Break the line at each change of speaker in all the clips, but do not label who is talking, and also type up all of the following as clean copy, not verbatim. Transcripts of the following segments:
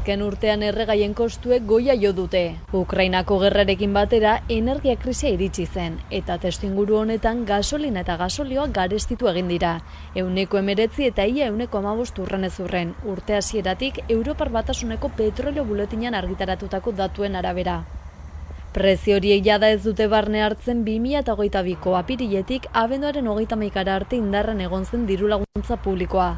Azken urtean erregaien kostuek goia jo dute. Ukrainako gerrarekin batera energia krisia iritsi zen, eta testuinguru honetan gasolina eta gasolioa garestitu egin dira. 19% eta ia 15% urrenez urren, urte hasieratik Europar Batasuneko petrolio buletinan argitaratutako datuen arabera. Prezio horiek jada ez dute barne hartzen 2022ko apiriletik abenduaren 31 arte indarren egon zen dirulaguntza publikoa.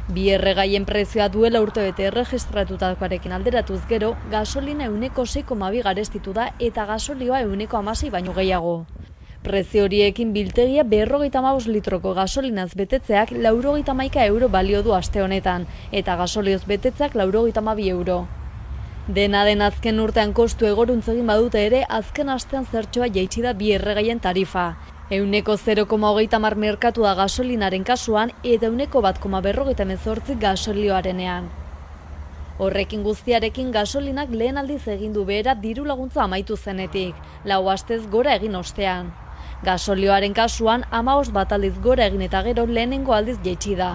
Bi erregaien prezioa duela urtebete erregistratutakoarekin alderatuz gero, gasolina 6,2 garestitu da eta gasolioa 6,6 baino gehiago. Prezio horiekin biltegia 55 litroko gasolinaz betetzeak 91 euro balio du aste honetan, eta gasolioz betetzeak 92 euro. Dena den azken urtean kostu egoruntz egin badute ere, azken astean zertxoa jaitsi da bi erregaien tarifa. 0,30 merkatu da gasolinaren kasuan eta 1,48 gasolioarenean. Horrekin guztiarekin gasolinak lehen aldiz egin du behera diru laguntza amaitu zenetik, 4 astez gora egin ostean. Gasolioaren kasuan 15 bat aldiz gora egin eta gero lehenengo aldiz jaitsi da.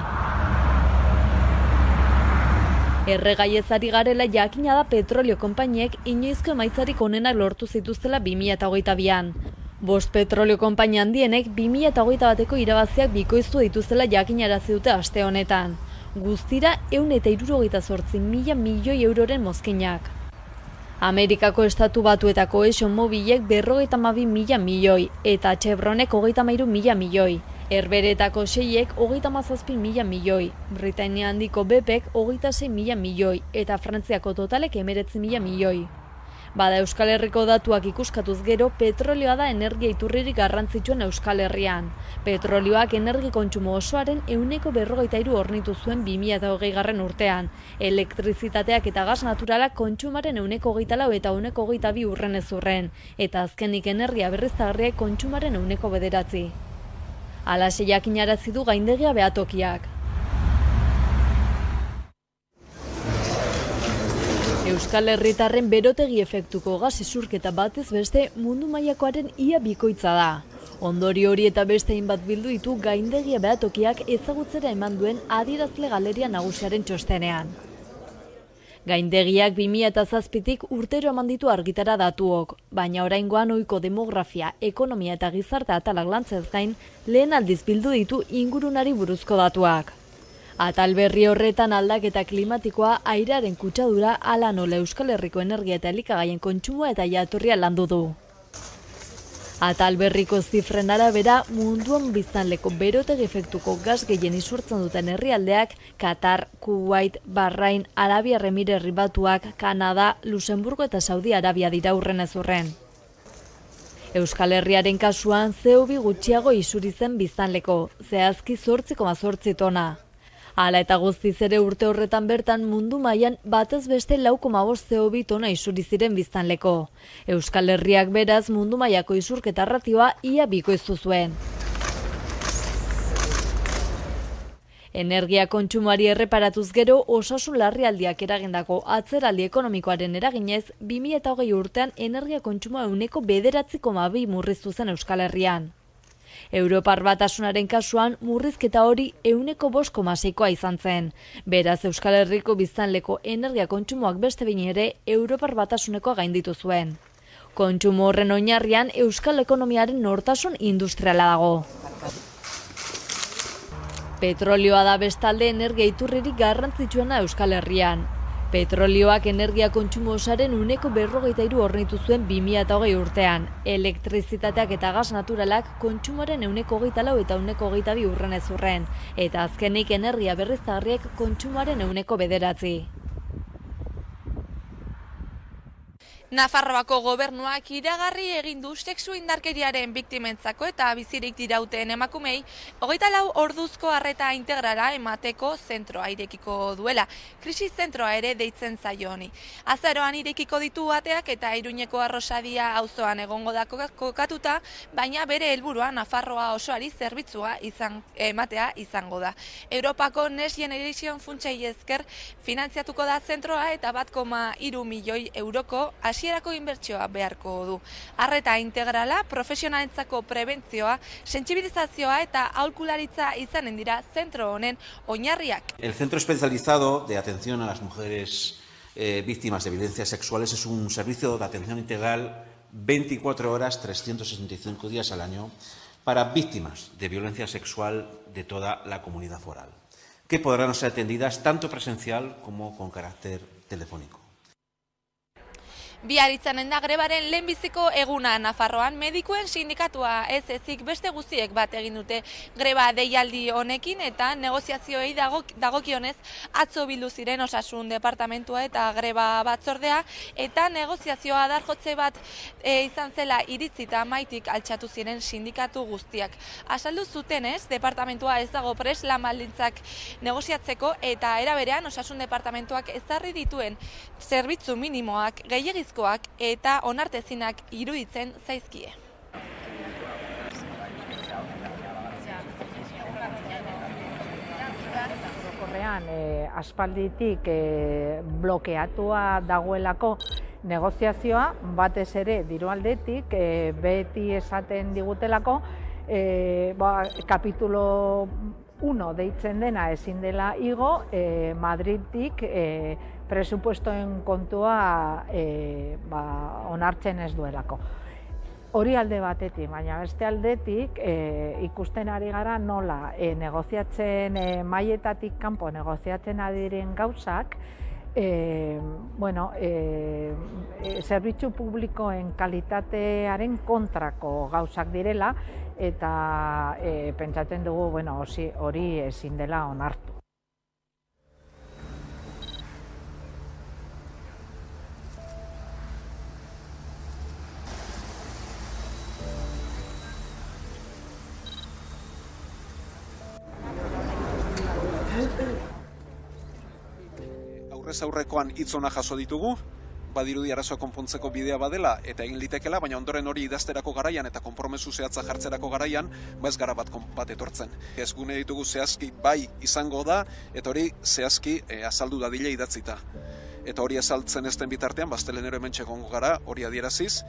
Erregaiez ari garela jakina da petrolio konpainiek inoizko emaitzarik onenak lortu zituztela 2022an. 5 petrolio konpainia handienek 2021ko irabaziak bikoiztu dituztela jakinarazi dute aste honetan. Guztira 168.000 milioi euroren mozkinak. Amerikako Estatu Batuetako ExxonMobilek 52.000 milioi eta Chevronek 33.000 milioi. Herberetako Shellek 37.000 milioi, Britainia handiko BPek 26.000 milioi eta Frantziako Totalek 19.000 milioi. Bada Euskal Herriko datuak ikuskatuz gero, petrolioa da energia iturririk garrantzitsuen Euskal Herrian. Petrolioak energia kontsumo osoaren 43% hornitu zuen 2020 urtean. Elektrizitateak eta gas naturalak kontsumaren 24% eta 22% urrenez urren, eta azkenik energia berriztagarriak kontsumaren 9%. Halaxe jakinarazi du gaindegia behatokiak. Euskal Herritarren berotegi efektuko gas isurketa batez beste mundu mailakoaren ia bikoitza da. Ondorio hori eta beste hainbat bildu ditu gaindegia behatokiak ezagutzera eman duen adierazle galeria nagusiaren txostenean. Gaindegiak 2007tik urtero eman ditu argitara datuok, baina oraingoan ohiko demografia, ekonomia eta gizarte atalak lantzez gain, lehen aldiz bildu ditu ingurunari buruzko datuak. Atal berri horretan aldaketa klimatikoa, airearen kutsadura, hala nola Euskal Herriko energia eta elikagaien kontsumoa eta jatorria landu du. Atal berriko zifren arabera, munduan biztanleko berotegi efektuko gas gehien isurtzen duten herrialdeak Katar, Kuwait, Bahrain, Arabiar Emirerri Batuak, Kanada, Luxemburgo eta Saudi Arabia dira urrenez urren. Euskal Herriaren kasuan CO2 gutxiago isuri zen biztanleko, zehazki 8,8 tona. Hala eta guztiz ere urte horretan bertan mundu mailan batez beste 4,5 CO2 tona isuri ziren biztanleko. Euskal Herriak beraz mundu mailako isurketa ratioa ia bikoiztu zuen. Energia kontsumoari erreparatuz gero osasun larrialdiak eragindako atzeraldi ekonomikoaren eraginez 2020 urtean energia kontsumoa 9,2 murriztu zen Euskal Herrian. Europar Batasunaren kasuan murrizketa hori 5,6koa izan zen. Beraz Euskal Herriko biztanleko energia kontsumoak beste behin ere Europar Batasunekoa gainditu zuen. Kontsumo horren oinarrian euskal ekonomiaren nortasun industriala dago. Petrolioa da bestalde energia iturririk garrantzitsuena Euskal Herrian. Petrolioak energia kontsumo osaren 43% hornitu zuen 2020 urtean. Elektrizitateak eta gas naturalak kontsumoaren 24% eta 22% urrenez urren, eta azkenik energia berriztagarriek kontsumoaren 9%.
Nafarroako gobernuak iragarri egin du sexu indarkeriaren biktimentzako eta bizirik dirauten emakumei 24 orduzko arreta integrala emateko zentroa irekiko duela. Krisi zentroa ere deitzen zaio honi. Azaroan irekiko ditu ateak eta Iruñeko Arrosadia auzoan egongo da kokatuta, baina bere helburua Nafarroa osoari zerbitzua ematea izango da. Europako Next Generation funtsei esker finantziatuko da zentroa eta 1,3 milioi euroko hasierako inbertsioa beharko du. Arreta integrala, profesionalentzako prebentzioa, sentsibilizazioa eta aholkularitza izanen dira zentro honen oinarriak.
El Centro Especializado de Atención a las Mujeres víctimas de violencias sexuales es un servicio de atención integral 24 horas, 365 días al año para víctimas de violencia sexual de toda la comunidad foral, que podrán ser atendidas tanto presencial como con carácter telefónico.
Bihar izanen da grebaren lehenbiziko eguna Nafarroan. Medikuen sindikatua ez ezik beste guztiek bat egin dute greba deialdi honekin eta negoziazioei dagokionez atzo bildu ziren Osasun Departamentua eta greba batzordea eta negoziazioa adarjotze bat izan zela iritzita maitik altxatu ziren sindikatu guztiak. Azaldu zutenez, departamentua ez dago prest lan baldintzak negoziatzeko eta era berean Osasun Departamentuak ezarri dituen zerbitzu minimoak gehiegizkoak eta onartezinak iruditzen zaizkie.
Aspalditik blokeatua dagoelako negoziazioa, batez ere diru aldetik, beti esaten digutelako, kapitulo 1 deitzen dena ezin dela igo, Madridtik presupuestoen kontua onartzen ez duelako. Hori alde batetik, baina beste aldetik ikusten ari gara nola negoziatzen mailetatik kanpo negoziatzen adiren gauzak, zerbitzu publikoen kalitatearen kontrako gauzak direla eta pentsatzen dugu hori ezin dela onartu.
Aurrez aurrekoan hitz ona jaso ditugu, badirudi arazoa konpontzeko bidea badela eta egin litekela, baina ondoren hori idazterako garaian eta konpromezu zehatza jartzerako garaian, ez gara bat etortzen. Ez gune ditugu zehazki bai izango da, eta hori zehazki azaldu dadila idatzita. Eta hori azaltzen ez den bitartean, baztelenero hemen txegongo gara, hori adieraziz.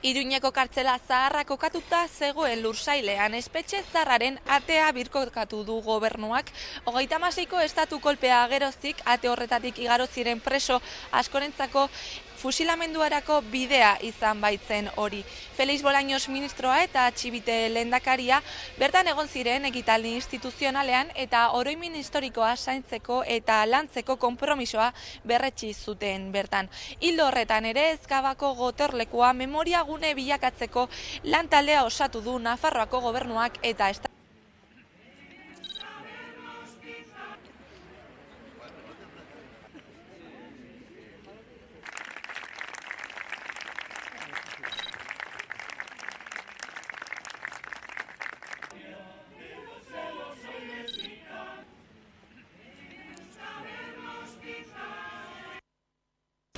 Iruñeko kartzela zaharra kokatuta zegoen lursailean espetxe zaharraren atea birkokatu du gobernuak. 36ko estatu kolpea geroztik ate horretatik igaro ziren preso askorentzako fusilamenduarako bidea izan baitzen hori. Felix Bolaños ministroa eta Txibite lehendakaria bertan egon ziren ekitaldi instituzionalean eta oroimin historikoa zaintzeko eta lantzeko konpromisoa berretsi zuten bertan. Ildo horretan ere Ezkabako gotorlekua memoria gune bilakatzeko lan taldea osatu du Nafarroako gobernuak eta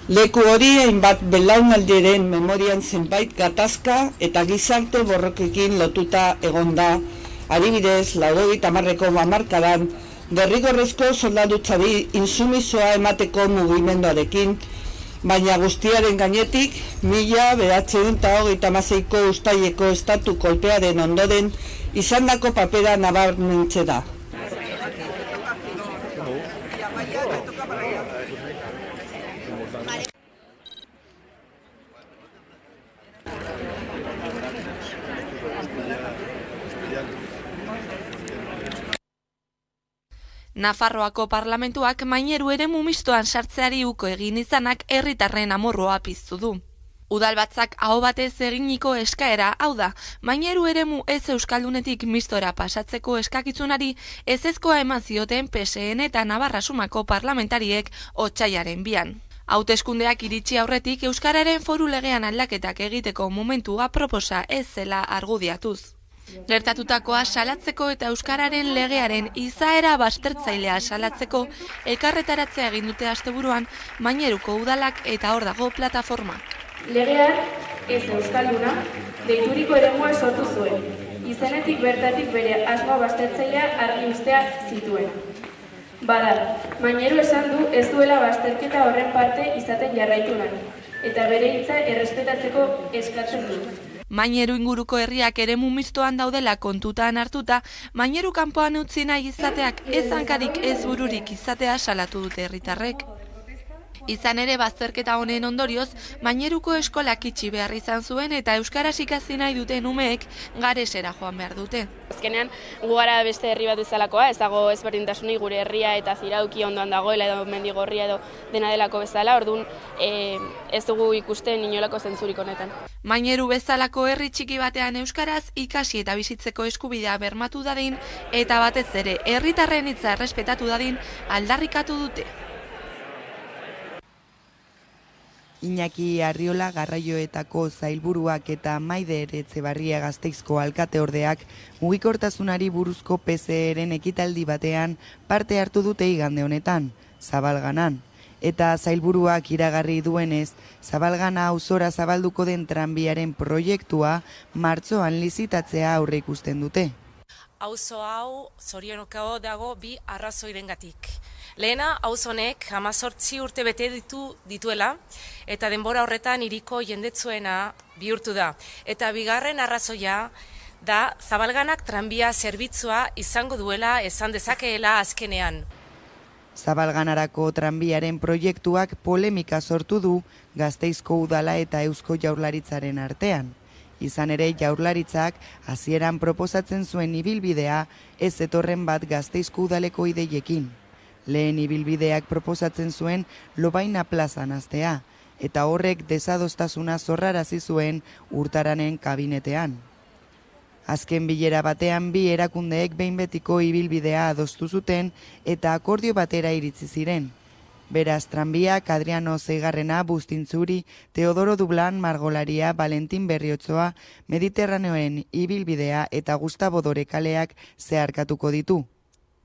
Leku hori hainbat belaunaldiren memorian zenbait gatazka eta gizarte borrokekin lotuta egonda, adibidez, 80ko hamarkadan derrigorrezko soldadutzari intsumisoa emateko mugimenduarekin, baina guztiaren gainetik 1926ko uztaileko estatu kolpearen ondoren izandako papera nabarmentzen da.
Nafarroako parlamentuak maineru eremu mistoan sartzeari uko egin izanak herritarren amorroa piztu du. Udalbatzak aho batez eginiko eskaera, hau da, maineru eremu ez euskaldunetik mistora pasatzeko eskakitzunari ezezkoa eman zioten PSN eta Navarra Sumako parlamentariek otsailaren 2an. Hauteskundeak iritsi aurretik euskararen foru legean aldaketak egiteko momentua proposa ez zela argudiatuz. Gertatutakoa salatzeko eta euskararen legearen izaera baztertzailea salatzeko elkarretaratzea egin dute asteburuan maineruko udalak eta hor dago plataformak.
Legeak ez euskalduna, deituriko eremua sortu zuen. Izenetik bertatik bere asmo baztertzailea argi ustea zituen. Bada, Maineru esan du ez duela bazterketa horren parte izaten jarraitu nahi, eta bere hitza errespetatzeko eskatzen du.
Maineru inguruko herriak eremu mistoan daudela kontutan hartuta, Maineru kanpoan utzi nahi izateak ez hankarik ez bururik izatea salatu dute herritarrek. Izan ere bazterketa honen ondorioz, Maineruko eskolak itxi behar izan zuen eta euskaraz ikasi nahi duten umeek Garesera joan behar dute.
Azkenean, gu gara beste herri bat bezalakoa, ez dago ezberdintasunik gure herria eta Zirauki ondoan dagoela edo Mendigorria edo dena delako bezala, orduan ez dugu ikusten inolako zentzurik honetan.
Maineru bezalako herri txiki batean euskaraz ikasi eta bizitzeko eskubidea bermatu dadin eta batez ere herritarren hitza errespetatu dadin aldarrikatu dute.
Iñaki Arriola Garraioetako zailburuak eta Maider Etxebarria Gasteizko alkateordeak mugikortasunari buruzko PSEren ekitaldi batean parte hartu dute igande honetan, Zabalganan. Eta zailburuak iragarri duenez, Zabalgana auzora zabalduko den tranbiaren proiektua martxoan lizitatzea aurre ikusten dute.
Auzo hau zorionokao dago bi arrazoirengatik. Lehena, auzo honek 18 urte bete dituela eta denbora horretan hiriko jendetsuena bihurtu da. Eta bigarren arrazoia da Zabalganak tranbia zerbitzua izango duela esan dezakeela azkenean.
Zabalganarako tranbiaren proiektuak polemika sortu du Gasteizko udala eta Eusko Jaurlaritzaren artean. Izan ere Jaurlaritzak hasieran proposatzen zuen ibilbidea ez zetorren bat Gasteizko udaleko ideiekin. Lehen ibilbideak proposatzen zuen Lobaina plazan hastea, eta horrek desadostasuna zorrarazi zuen Urtaranen kabinetean. Azken bilera batean bi erakundeek behin betiko ibilbidea adostu zuten eta akordio batera iritsi ziren. Beraz, tranbiak Adriano Zeigarrena, Bustintzuri, Teodoro Dublan, Margolaria, Valentin Berriotzoa, Mediterraneoen ibilbidea eta Gustavo Dorekaleak zeharkatuko ditu.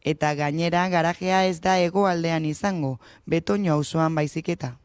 Eta gainera garajea ez da hegoaldean izango, Betoño auzoan baizik eta.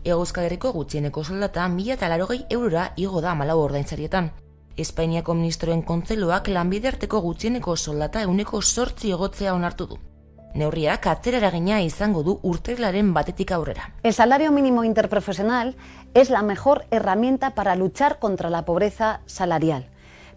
Hego Euskal Herriko gutxieneko soldata 1.080 eurora igo da 14 ordainsarietan. Espainiako ministroen kontseilua lanbide arteko gutxieneko soldata 8% igotzea onartu du. Neurriak atzera eragina izango du urtarrilaren batetik aurrera.
El salario mínimo interprofesional es la mejor herramienta para luchar contra la pobreza salarial,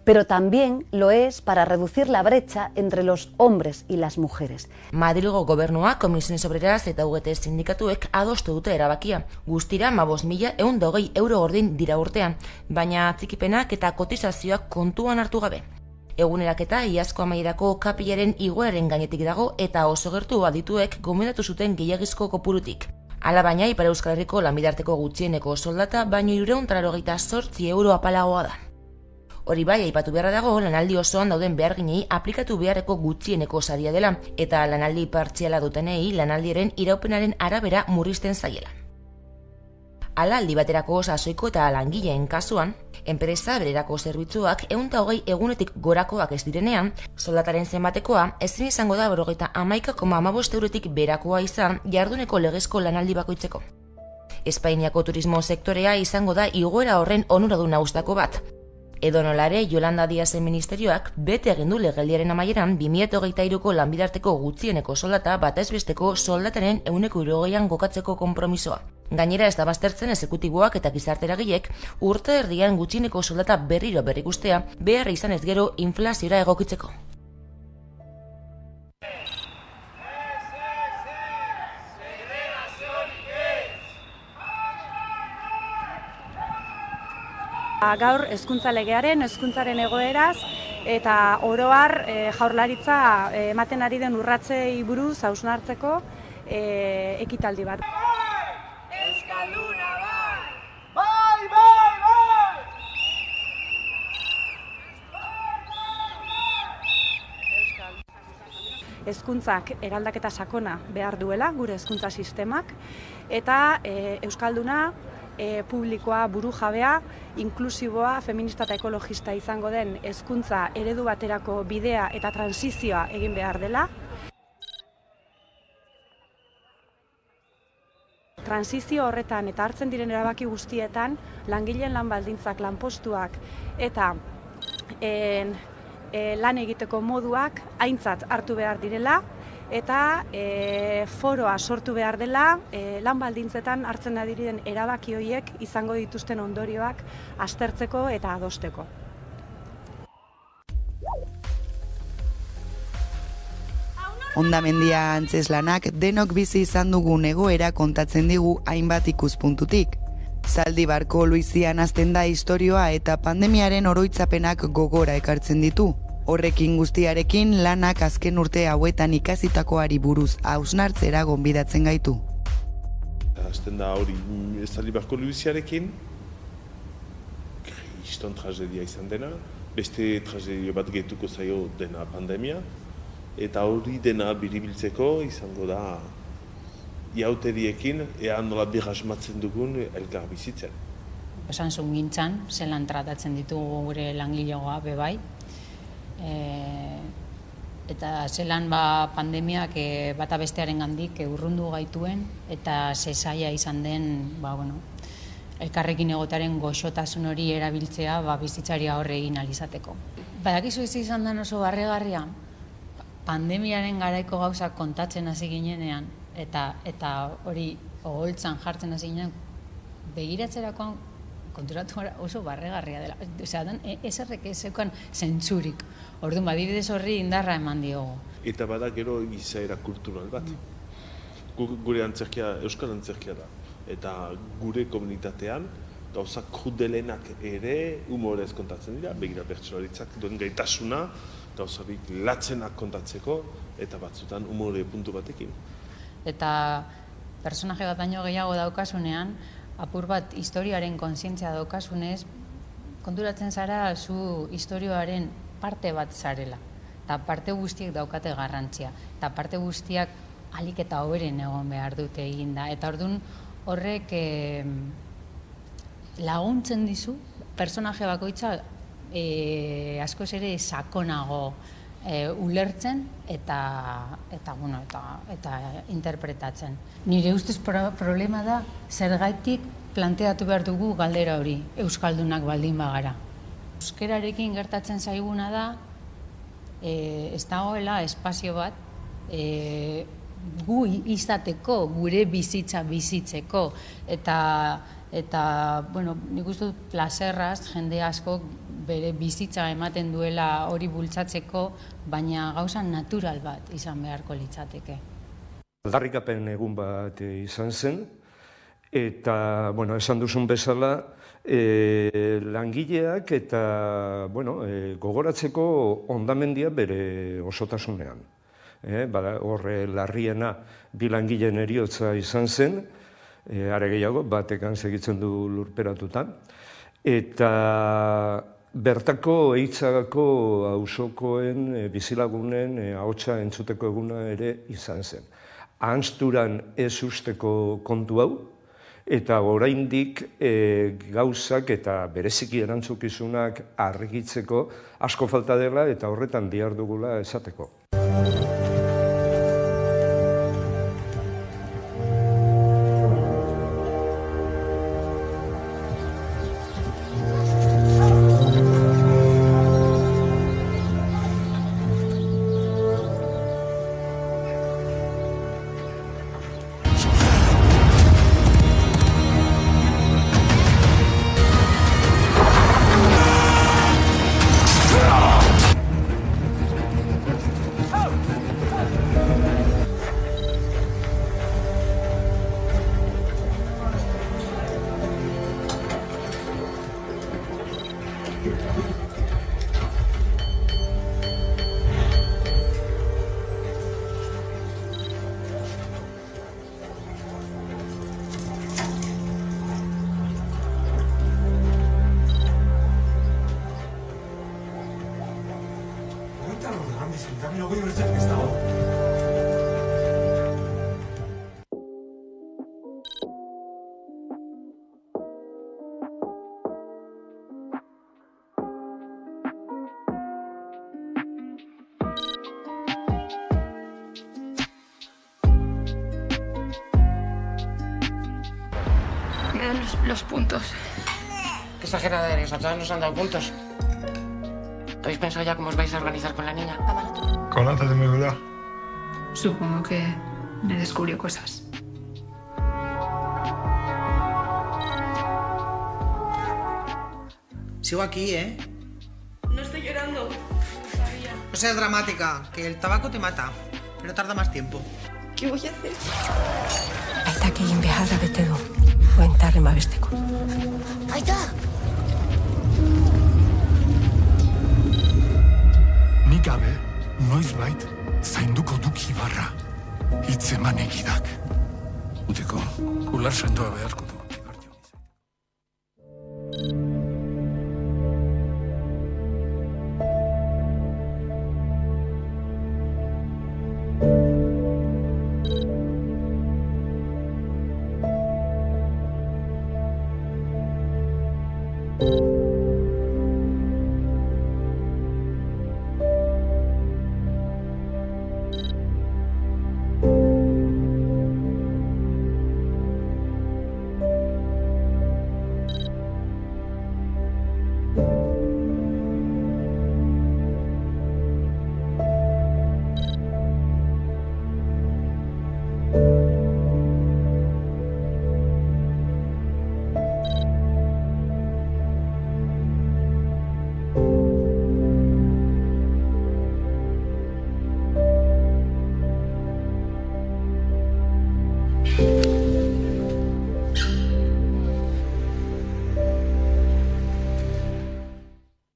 pero también lo es para reducir la brecha entre los hombres y las mujeres.
Madrilgo gobernua, Komisiones Obreras eta UGT sindikatuek adostu dute erabakia. Guztira 15.120 euro gordin dira urtean, baina atzikipenak eta kotizazioak kontuan hartu gabe. Eguneraketa iazko amaierako kapilaren igoeraren gainetik dago eta oso gertu adituek gomendatu zuten gehiagizko kopurutik. Hala baina, Ipar Euskal Herriko lanbide gutxieneko soldata baino 388 euro apalagoa da. Hori bai, aipatu beharra dago, lanaldi osoan dauden beharginei aplikatu beharreko gutxieneko saria dela, eta lanaldi partziala dutenei lanaldiaren iraupenaren arabera murrizten zaiela. Hala, aldi baterako sasoiko eta langileen kasuan, enpresa bererako zerbitzuak 120 egunetik gorakoak ez direnean, soldataren zenbatekoa ezin izango da 11,15 eurotik berakoa izan jarduneko legezko lanaldi bakoitzeko. Espainiako turismo sektorea izango da igoera horren onuradun nagusitako bat. Edonolare, Yolanda Díazen ministerioak bete egin du legeldiaren amaieran 2023ko lanbidarteko gutxieneko soldata batezbesteko soldataren 120an gokatzeko konpromisoa. Gainera ez da baztertzen exekutiboak eta gizarteragileek urte erdian gutxieneko soldata berriro berrikustea behar izan ez gero inflaziora egokitzeko.
Gaur hezkuntza legearen, hezkuntzaren egoeraz eta oro har Jaurlaritza ematen ari den urratsei buruz hausnartzeko ekitaldi bat.
Euskalduna bai! Bai!
Hezkuntzak eraldaketa sakona behar duela, gure hezkuntza sistemak, eta euskalduna publikoa, burujabea, inklusiboa, feminista eta ekologista izango den hezkuntza eredu baterako bidea eta transizioa egin behar dela. Transizio horretan eta hartzen diren erabaki guztietan, langileen lan baldintzak, lanpostuak eta lan egiteko moduak aintzat hartu behar direla, eta foroa sortu behar dela lan baldintzetan hartzen diren erabaki horiek izango dituzten ondorioak aztertzeko eta adosteko.
Hondamendia Antzeslanak denok bizi izan dugun egoera kontatzen digu hainbat ikuspuntutik. Zaldibarko Luizian hasten da istorioa eta pandemiaren oroitzapenak gogora ekartzen ditu. Horrekin guztiarekin lanak azken urte hauetan ikasitakoari buruz hausnartzera gonbidatzen gaitu.
Hasten da hori Zaldibarko Luiziarekin, kriston tragedia izan dena, beste tragedia bat getuko zaio dena pandemia, eta hori dena biribiltzeko izango da iauteriekin ea nola berrasmatzen dugun elkar bizitzen.
Esan zuen gintzan, zelan tratatzen ditugu gure langilegoa bebai, eta zelan pandemiak bata bestearen gandik urrundu gaituen, eta zezaia izan den elkarrekin egotaren goxotasun hori erabiltzea bizitzari aurre egin alizateko. Badakizu ez izan den oso barregarria, pandemiaren garaiko gauzak kontatzen hasi ginenean, eta hori oholtzan jartzen hasi ginean, begiratzerakoan konturatu gara oso barregarria dela. Osea, eserrek ezeukan zentzurik. Orduan, adibidez horri indarra eman diogu.
Eta bada gero izaera kultural bat. Gure antzerkia, euskal antzerkia da. Eta gure komunitatean, gauzak krudelenak ere humorez kontatzen dira, begira bertsolaritzak duen gaitasuna, gauzarik latzenak kontatzeko, eta batzutan humore puntu batekin.
Eta personaje bat baino gehiago daukasunean, apur bat historiaren kontzientzia daukasunez, konturatzen zara zu historioaren parte bat zarela. Eta parte guztiek daukate garrantzia. Eta parte guztiak ahalik eta hoberen egon behar dute eginda. Eta orduan horrek laguntzen dizu, personaje bakoitza askoz ere sakonago ulertzen eta interpretatzen. Nire ustez problema da zergatik planteatu behar dugu galdera hori, euskaldunak baldin bagara. Euskararekin gertatzen zaiguna da, ez dagoela espazio bat gu izateko, gure bizitza bizitzeko, eta nik uste dut plazerraz jende asko bere bizitza ematen duela hori bultzatzeko, baina gauza natural bat izan beharko litzateke.
Aldarrikapen egun bat izan zen, eta esan duzun bezala, langileak eta gogoratzeko hondamendia bere osotasunean. Horre larriena bi langileen heriotza izan zen, are gehiago, batekan segitzen du lurperatutan, eta bertako eitzagako auzokoen bizilagunen ahotsa entzuteko eguna ere izan zen. Ahantsturan ez usteko kontu hau, eta oraindik gauzak eta bereziki erantzukizunak argitzeko asko falta dela eta horretan dihardugula esateko.
baina hogei bertzetik ez dago.
Me dan los puntos.
Qué exagerada eres, a todas nos han dado puntos. ¿Habéis pensado ya cómo os vais a organizar con la niña?
Conoces mi vida.
Supongo que me descubrió cosas.
Sigo aquí, ¿eh?
No estoy llorando.
No seas dramática, que el tabaco te mata, pero tarda más tiempo.
¿Qué voy a hacer?
Aitak egin beharra bete du, buentarren babesteko.
Aita!
Nik gabe, noizbait, zainduko duk Ibarra. Hitz eman egidak. Uteko, ular sendoa beharko du.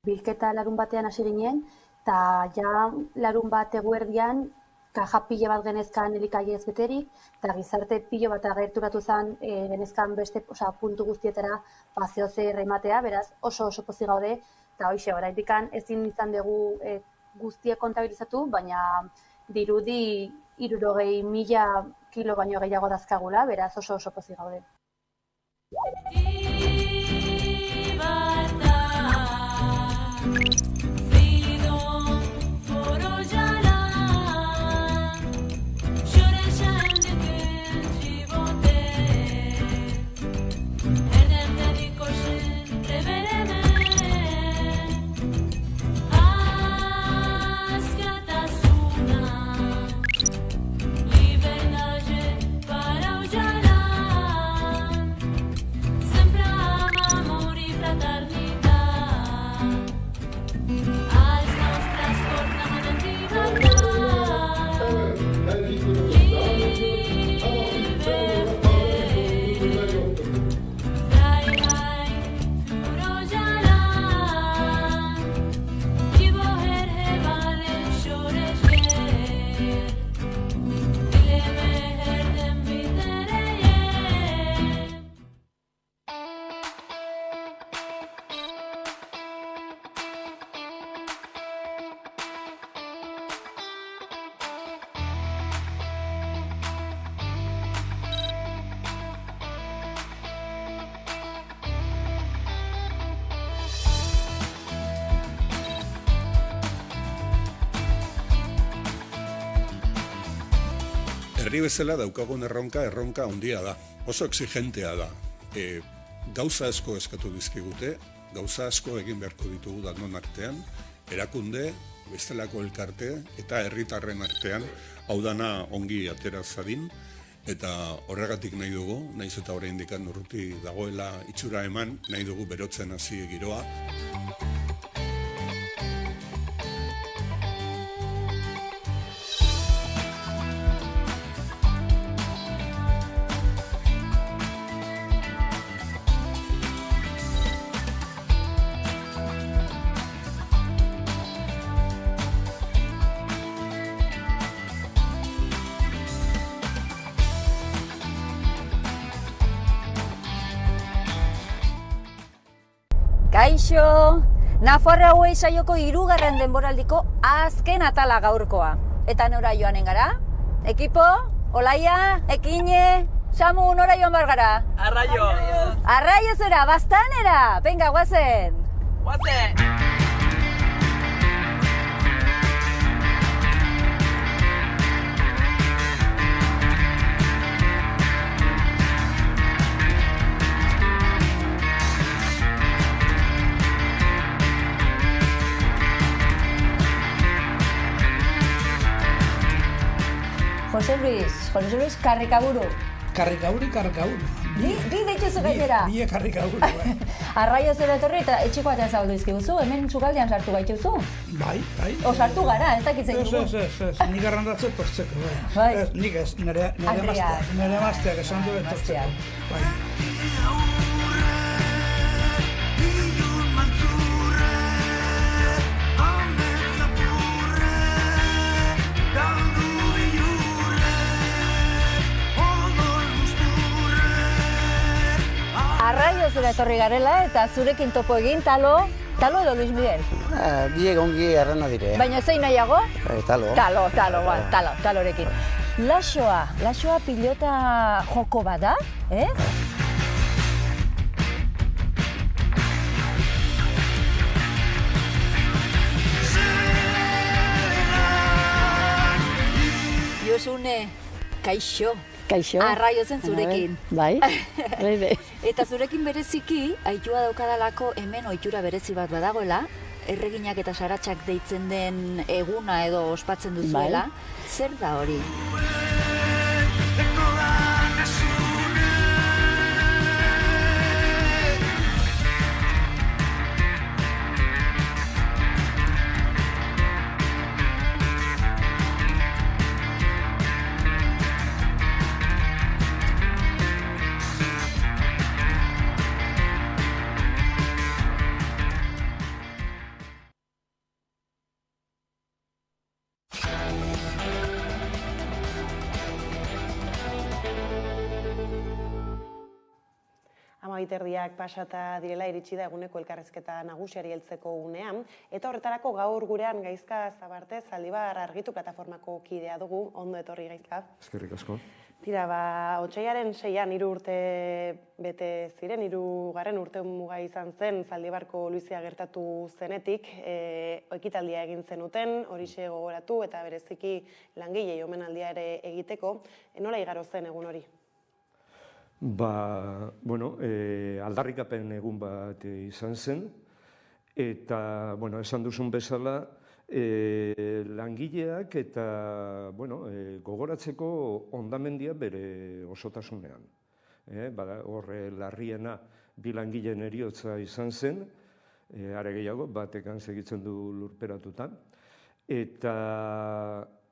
Bilketa larun batean hasi ginen, eta ja larun bat eguerdian kaja pilo bat genezkan elikagaiez beterik, eta gizarte pilo bat agerturatu zen genezkan beste puntu guztietara zeoze ematea, beraz oso pozik gaude, eta hoxe, oraindik ezin izan dugu guztiek kontabilizatu, baina dirudi 60.000 kilo baino gehiago dazkagula, beraz oso pozik gaude.
Herri bezala daukagun erronka handia da. Oso exigentea da. Gauza asko eskatu dizkigute, gauza asko egin beharko ditugu danon artean, erakunde, bestelako elkarte eta herritarren artean, hau dana ongi atera zadin, eta horregatik nahi dugu, nahiz eta oraindik urruti dagoela itxura eman, nahi dugu berotzen hasi giroa.
Kaixo,
Nafarroa hauei saioko 3. denboraldiko azken atala gaurkoa. Eta nora joanen gara? Ekipo, Olaia, Ekine, Samu, nora joan bar gara?
Arraio!
Arraio zera, bastanera! Venga, guazen!
Guazen!
Jose Luis, karrikaburu.
Karrikaburu.
Bi deituzu gainera.
Bi karrikaburu.
Arraio zero etorri eta etxeko atean zabaldu izkiguzu, hemen txukaldean sartu gaituzu.
Bai.
O sartu gara, ez dakitzen dugu.
Ez, nik arrandatzen tortzeko, bai. Nik ez, nire emazteak esan du tortzeko. Bai.
Arraio zera etorri garela eta zurekin topo egin, talo edo Luis Miguel?
Biek ongi errena dire.
Baina zein nahiago?
Talo.
Talorekin. Laxoa pilota joko bada, ez? Josune, kaixo. Arraio zen zurekin.
Bai.
Eta zurekin bereziki, aitua daukadalako hemen ohitura berezi bat badagoela, erreginak eta saratsak deitzen den eguna edo ospatzen duzuela. Zer da hori?
Erdiak pasata direla iritsi da eguneko elkarrezketa nagusiari heltzeko unean, eta horretarako gaur gurean Gaizka Zabarte Zaldibar Argitu plataformako kidea dugu, ondo etorri Gaizka.
Eskerrik asko.
Tira, otsailaren 6an 3 urte bete ziren, 3. urte muga izan zen Zaldibarko Luizia gertatu zenetik, ekitaldia egin zenuten, horixe gogoratu eta bereziki langilei omenaldia ere egiteko, nola igaro zen egun hori?
Aldarrikapen egun bat izan zen, eta, esan duzun bezala, langileak eta, gogoratzeko hondamendia bere osotasunean. Horre larriena bi langileen heriotza izan zen, are gehiago, batekan segitzen du lurperatutan, eta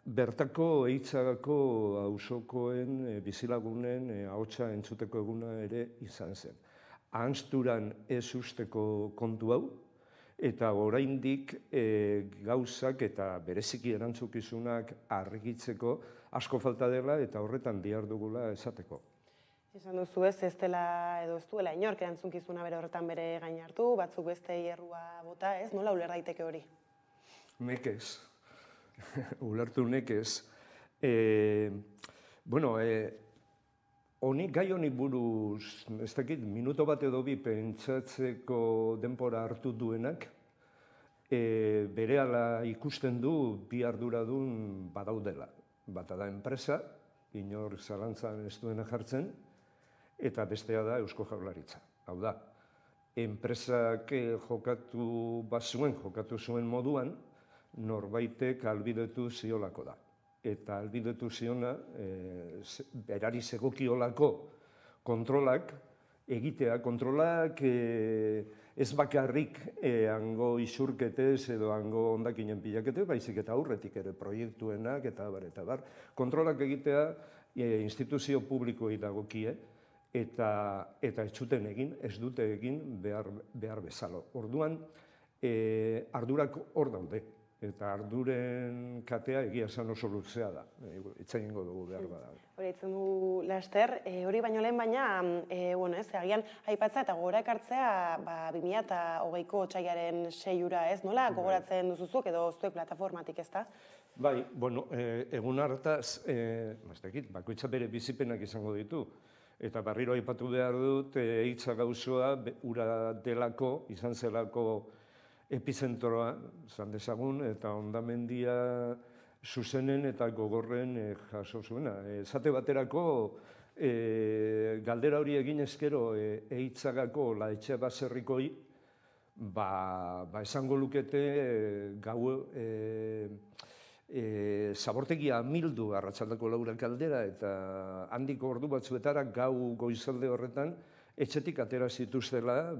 bertako Eitzagako auzokoen bizilagunen ahotsa entzuteko eguna ere izan zen. Ahantsturan ez usteko kontu hau, eta oraindik gauzak eta bereziki erantzukizunak argitzeko asko falta dela eta horretan dihardugula esateko.
Esan duzu ez dela edo ez duela inork erantzunkizuna bere horretan bere gain hartu, batzuk beste errua bota, ez? Nola uler daiteke hori?
Nekez. Ulertu nekez. Gai honi buruz, ez dakit, minuto bat edo bi pentsatzeko denbora hartu duenak, berehala ikusten du bi arduradun badaudela. Bata da enpresa, inor zalantzan ez duena jartzen, eta bestea da Eusko Jaurlaritza. Hau da, enpresak jokatu zuen moduan, norbaitek ahalbidetu ziolako da. Eta ahalbidetu ziona, berari zegokiolako kontrolak egitea, kontrolak ez bakarrik hango isurketez edo hango hondakinen pilakete, baizik eta aurretik ere proiektuenak eta bar. Kontrolak egitea instituzio publikoei dagokie eta ez zuten egin, ez dute egin behar bezala. Orduan, ardurak hor daude. Eta arduren katea egia esan oso luzea da, hitz egingo dugu behar bada.
Hori itzen du laster, hori baino lehen baina, agian aipatza eta gogora ekartzea 2020ko otsailaren 6 ez, nola gogoratzen duzuzuk edo zuek plataformatik ez da?
Bai, egun hartaz, bakoitza bere bizipenak izango ditu, eta berriro aipatu behar dut, hitza gauzoa, ura delako, izan zelako epizentroa, zan dezagun, eta hondamendia zuzenen eta gogorren jaso zuena. Esate baterako, galdera hori egin ezkero eitzagako laetxe baserrikoi, esango lukete gau zabortegia mildu arratsaldeko 4 aldera eta handiko ordu batzuetara gau goizalde horretan etxetik atera zituztela,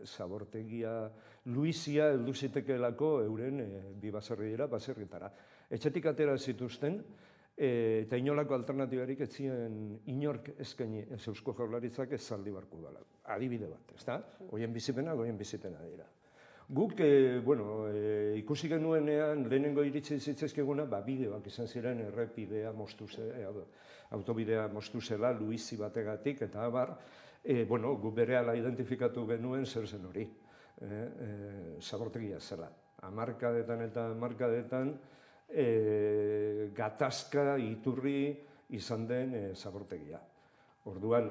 zabortegia Luizia heldu zitekeelako euren bi baserrietara. Etxetik atera zituzten eta inolako alternatibarik ez zien inork eskaini ez Eusko Jaurlaritzak ez Zaldibarko Udala. Adibide bat, ezta? Horien bizipena dira. Guk, ikusi genuenean lehenengo iritsi zitzaizkiguna, bideoak izan ziren errepidea moztu autobidea moztu zela Luizi bategatik, eta abar, gu berehala identifikatu genuen zer zen hori, zabortegia zela. Hamarkadetan eta hamarkadetan gatazka iturri izan den zabortegia. Orduan,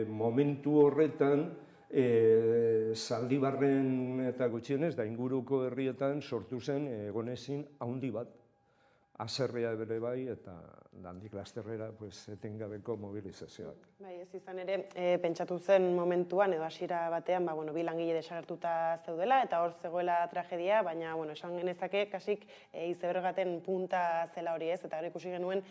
momentu horretan, Zaldibarren eta gutxienez, da inguruko herrietan sortu zen egonezin haundi bat, haserrea bere bai, eta handik lasterrera etengabeko mobilizazioak.
Bai, ez izan ere, pentsatu zen momentuan, edo hasiera batean, bi langile desagertuta zeudela, eta hor zegoela tragedia, baina, esan genezake, kasik izebergaten punta zela hori ez, eta hori ikusi genuen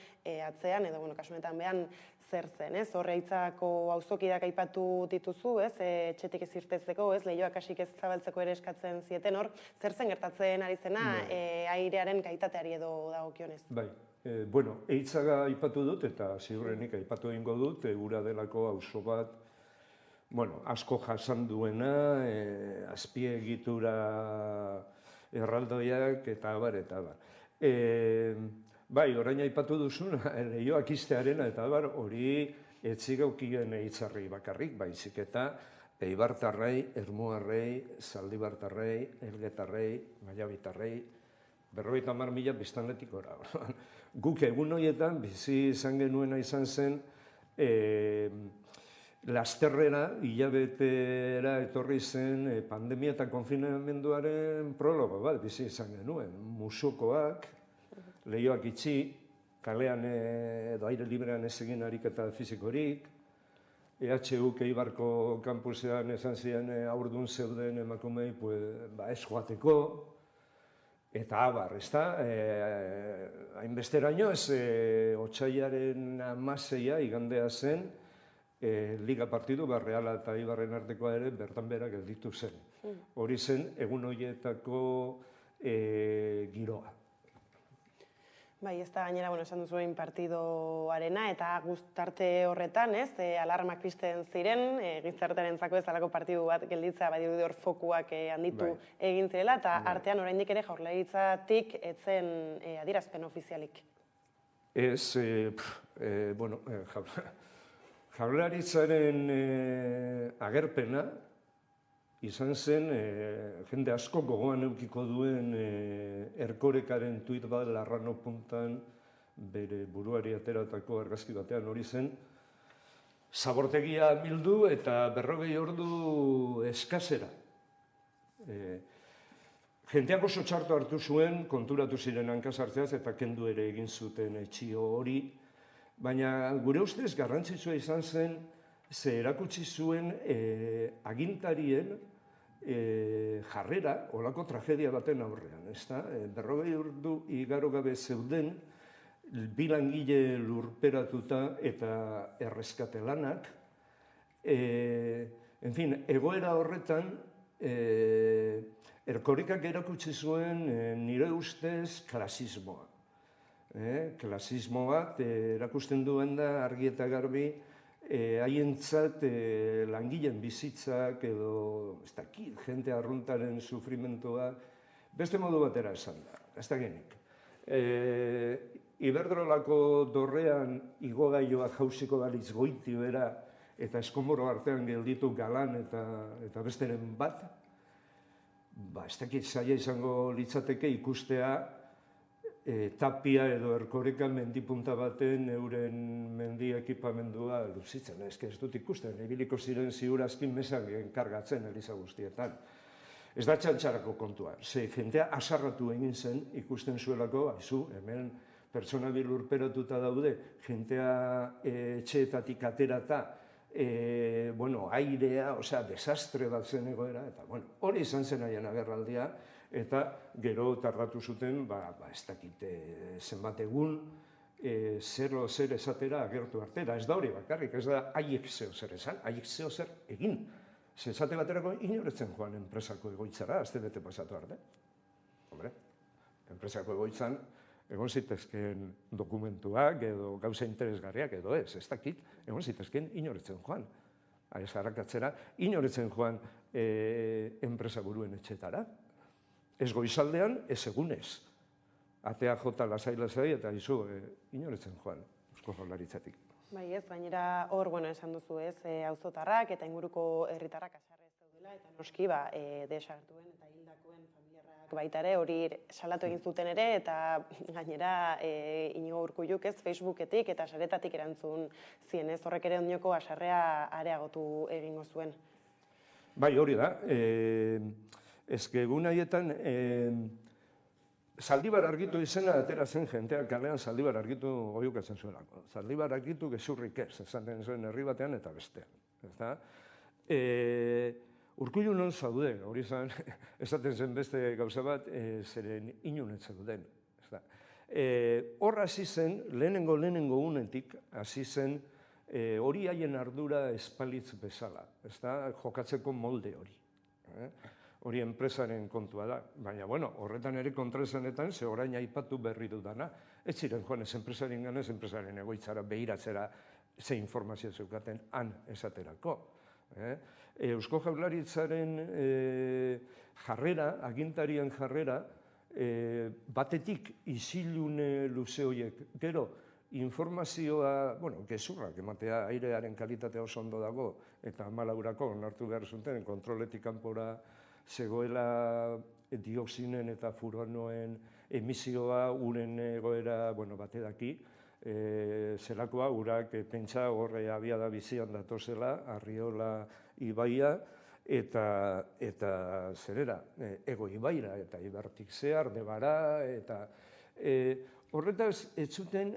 atzean, edo, kasunetan behan, zer zen, ez? Horre hitzako auzokideak aipatu dituzu, ez? Etxetik ez irtezeko, ez? Leihoak kasik ez zabaltzeko ere eskatzen zieten hor, zer zen gertatzen ari zena, airearen kaitateari edo dagokionez?
Bai, eitzaga aipatu dut, eta ziurrenik aipatu egingo dut, ura delako auzo bat, asko jasan duena, azpiegitura erraldoiak, eta abar, eta abar. Bai, orain aipatu duzuna, leihoak iztearena, eta hori etzigaukien eitzarri bakarrik, baizik eta eibartarrei, ermuarrei, zaldibartarrei, elgetarrei, maiabitarrei, 50.000 biztanletik ora. Guk egun horietan, bizi izan genuena izan zen, lasterrera, hilabetera etorri zen pandemia eta konfinamenduaren prologo bat, bizi izan genuen, musukoak, leihoak itxi, kalean edo aire librean ez egin ariketa fizikorik, EHUk Eibarko kampusean esan ziren haurdun zeuden emakumei ez joateko, eta abar, ez da, hainbesteraino ez otsailaren 16 igandea zen, liga partidu, Reala eta Eibarren artekoa ere bertan bera gelditu zen. Hori zen egun horietako giroa.
Bai, ez da gainera, esan duzuen partidoarena, eta guztarte horretan, ez, alarmak pizten ziren, gizartearentzako ez alako partidu bat gelditza, badirudi hor fokuak handitu egin zirela, eta artean oraindik ere Jaurlaritzatik etzen adierazpen ofizialik.
Ez, Jaurlaritzaren agerpena izan zen, jende asko gogoan eukiko duen Erkorekaren tuit bat Larrano puntan bere buruari ateratako argazki batean hori zen, zabortegia bildu eta 40 ordu eskasera. Jendeak oso txarto hartu zuen, konturatu ziren hankasartzeaz eta kendu ere egin zuten etxio hori, baina gure ustez garrantzitsua izan zen, ze erakutsi zuen agintarien jarrera olako tragedia baten aurrean, ezta? 40 ordu igaro gabe zeuden, bi langile lurperatuta eta erreskate lanak, egoera horretan, Erkorikak erakutsi zuen nire ustez klasismoa. Klasismo bat erakusten duen da argi eta garbi haientzat langileen bizitzak edo jente arruntaren sufrimentoa Beste modu batera esan da, ez da genik. Iberdrolako dorrean igogailoak jausiko balitz goiti bera eta eskomoro artean gelditu galan eta besteren bat, ez dakit zaila izango litzateke ikustea Tapia edo Erkoreka mendipunta baten euren mendi ekipamendua luzitzen. Ez dut ikusten, ibiliko ziren ziurazkin mesak enkargatzen Eliza guztietan. Ez da txantxarako kontua, ze jentea asarratu egin zen ikusten zuelako, haizu, hemen pertsona bilurperatuta daude, jentea etxeetatik aterata, airea, desastre bat zen egoera, eta hori izan zen haien agerraldia, eta gero tardatu zuten, ez dakite zenbat egun, zer esatera agertu arte, da ez da hori bakarrik, ez da haiek zeo zer esan, haiek zeo zer egin. Zesate baterako inoretzen joan enpresako egoitzara, azte bete pasatu arte. Hombre, enpresako egoitzan egon zitezken dokumentuak edo gauza interesgarriak edo ez dakit, egon zitezken inoretzen joan. Ez harrakatzera, inoretzen joan enpresa buruen etxetara. Ez goizaldean, ez egunez. Atea jota lasai eta izu inoretzen joan, Eusko Jaurlaritzatik.
Bai ez, gainera hor, esan duzu ez, auzotarrak eta inguruko herritarrak haserre ez daudela, eta noski, desagertuen eta hildakoen familiarrak baita ere, hori salatu egin zuten ere, eta gainera Inigo Urkulluk ez, Facebooketik eta saretatik erantzun zien ez, horrek ere ondoko haserrea areagotu egingo zuen.
Bai, hori da. Ez egun haietan, Zaldibar Argitu izena atera zen jenteak kalean Zaldibar Argitu oiukatzen zuelako. Zaldibar Argitu gezurrik ez, esaten zuen herri batean eta bestean. Urkullu non zaude, hori zan, esaten zen beste gauza bat, zeren inunetzen duten. Hor hasi zen, lehenengo unetik, hasi zen hori haien ardura espalitz bezala, jokatzeko molde hori. Hori enpresaren kontua da, baina, horretan ere kontraesanetan, ze orain aipatu berri dudana, ez ziren joan ez enpresaren ganez, enpresaren egoitzara behiratzera ze informazio zeukaten han esaterako. Eusko Jaurlaritzaren jarrera, agintarien jarrera, batetik isilune luze horiek, gero informazioa, gezurrak ematea, airearen kalitatea oso ondo dago, eta Malaurako onartu behar zuten, kontroletik kanpora zegoela dioxinen eta furanoen emisioa, uren egoera batedaki, zelakoa, urak pentsa horre abiada bizian datozela, Arriola ibaia, eta zerera, ego ibaira, eta ibertik zehar, debara, eta horretaz ez zuten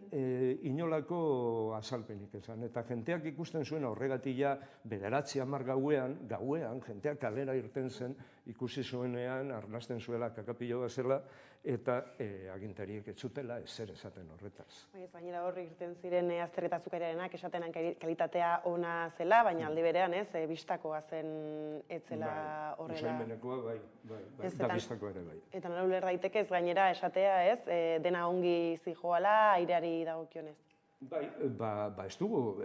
inolako azalpenik esan, eta jenteak ikusten zuen horregatila 9-10 gauean, jenteak kalera irten zen, ikusi zuenean, arnasten zuela kakapilo bat zela, eta agintariek ez zutela ezer esaten horretaz.
Baina hor irten ziren azterketa azukarenak esatenan kalitatea ona zela, baina aldi berean ez, bistakoa zen etzela horrela.
Usaimenekoa, bai, da bistakoa ere bai.
Eta nola uler daiteke ez gainera esatea ez, dena ongi zijoala aireari dagokionez.
Bai, ez dugu,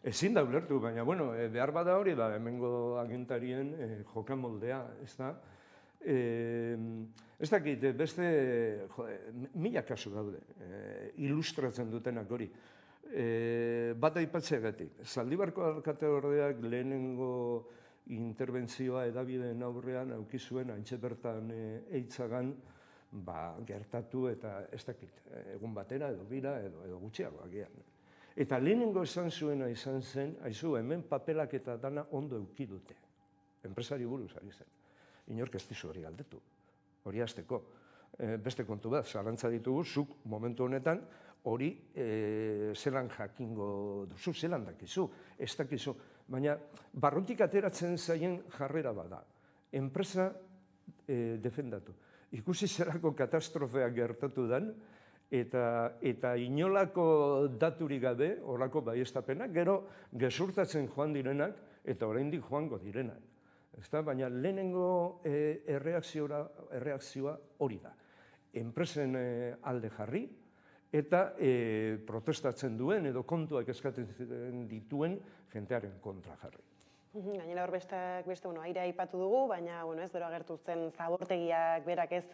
ezin da ulertu, baina, behar bada hori da, hemengo agintarien jokamoldea, ez da? Ez dakit, beste, mila kasu daude, ilustratzen dutenak hori. Bat aipatzeagatik, Zaldibarko alkateordeak lehenengo interbentzioa edabideen aurrean aukizuen haintxe bertan eitzagan gertatu eta ez dakit, egun batera edo bira edo gutxiago agian. Eta lehenengo esan zuena izan zen, haizu, hemen papelak eta dana ondo euki dute. Enpresari buruz ari zen. Inork ez dizu hori galdetu, hori hasteko. Beste kontu bat, zalantza ditugu, zuk momentu honetan hori zelan jakingo duzu, zelan dakizu, ez dakizu. Baina barrutik ateratzen zaien jarrera bada. Enpresa defendatu. Ikusi zerako katastrofeak gertatu den, eta inolako daturik gabe, horako baiestapenak, gero gezurtatzen joan direnak, eta oraindik joango direnak. Baina lehenengo erreakzioa hori da. Enpresen alde jarri, eta protestatzen duen edo kontuak eskatzen dituen jentearen kontra jarri.
Gainera hor beste aire aipatu dugu, baina ez gero agertu zen zabortegiak berak ez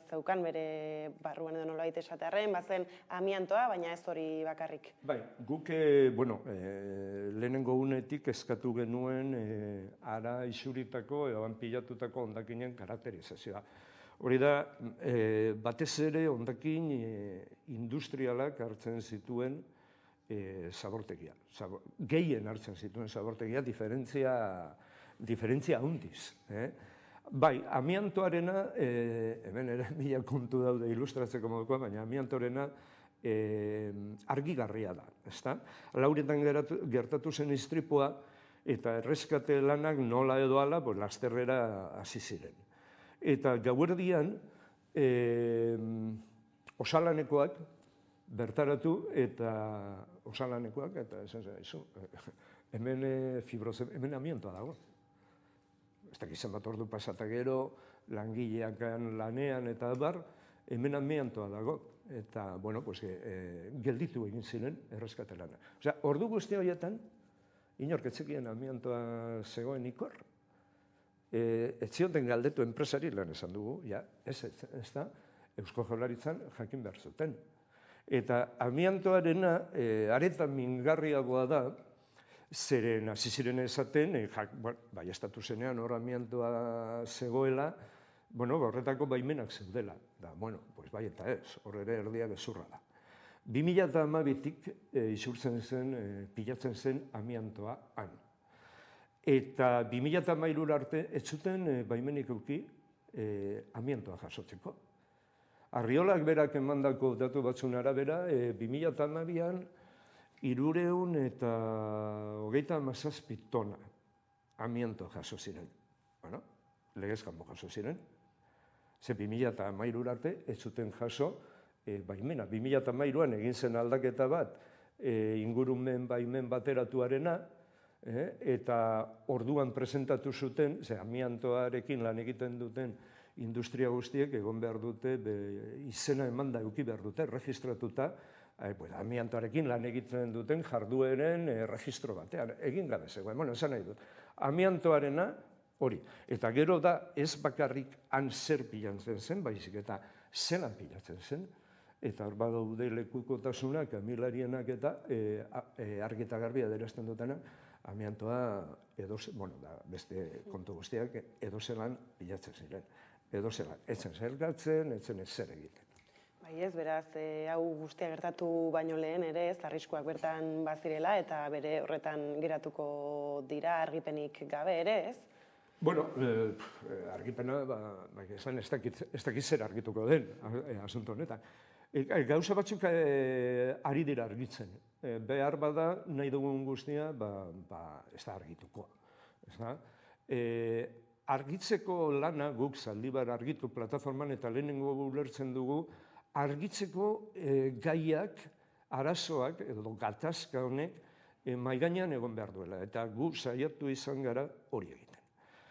zeukan bere barruan edo nolabait esatearren, bazen amiantoa, baina ez hori bakarrik.
Bai, guk, lehenengo unetik eskatu genuen ara isuritako edo pilatutako hondakinen karakterizazioa. Hori da, batez ere hondakin industrialak hartzen zituen zabortegia. Gehien hartzen zituen zabortegia, diferentzia handiz. Bai, amiantoarena, hemen ere mila kontu daude ilustratzeko modukoa, baina amiantoarena argigarria da, ezta? Lauretan gertatu zen istripua eta erreskate lanak nola edo ala, lasterrera hasi ziren. Eta gauerdian, osalanekoak bertaratu eta osalanekoak, eta esan zaizu, hemen amiantoa dago. Ez dakizan bat ordu pasata gero, langileak lanean eta bar, hemen amiantoa dago. Eta, gelditu egin ziren erreskate lana. Osea, ordu guzti horietan, inorketzekien amiantoa zegoen ikor. Ez zioten galdetu enpresari lan esan dugu, ez da, Eusko Jaurlaritzan jakin behar zuten. Eta amiantoarena aretan mingarriagoa da, zeren hasi ziren esaten, bai estatu zenean hor amiantoa zegoela, horretako baimenak zeudela. Da, bai eta ez, hor ere erdia gezurra da. 2012tik isurtzen zen, pilatzen zen amiantoa han. Eta 2013 arte ez zuten baimenik eduki amiantoa jasotzeko. Arriolak berak emandako datu batzun arabera, 2012an 327 tona amianto jaso ziren. Legez kanpo jaso ziren. Ze 2013 arte ez zuten jaso baimena. 2013an egin zen aldaketa bat ingurumen baimen bateratuarena, eta orduan presentatu zuten, ze amiantoarekin lan egiten duten industria guztiek egon behar dute, izena emanda eduki behar dute, registratuta, amiantoarekin lan egiten duten jardueren registro batean, egin gabe zegoen, esan nahi dut. Amiantoarena hori, eta gero da ez bakarrik han zer pilatzen zen, baizik eta zelan pilatzen zen, eta hor badaude lekukotasunak, amilarienak eta argi eta garbi adierazten dutena, amiantoa beste kontu guztiak edozelan pilatzen ziren. Edozelan, etzen zergatzen, etzen ez zer egiten.
Bai ez, beraz, hau guztia gertatu baino lehen ere ez, arriskuak bertan bazirela eta bere horretan geratuko dira argipenik gabe ere ez?
Argipena, ez dakit zer argituko den asunto honetan. Gauza batzuk ari dira argitzen. Behar bada nahi dugun guztia, ez da argituko. Argitzeko lana guk Zaldibar argitu plataforman eta lehenengo ulertzen dugu, argitzeko gaiak, arazoak edo gatazka honek maigainan egon behar duela. Eta gu saiatu izan gara hori egiten.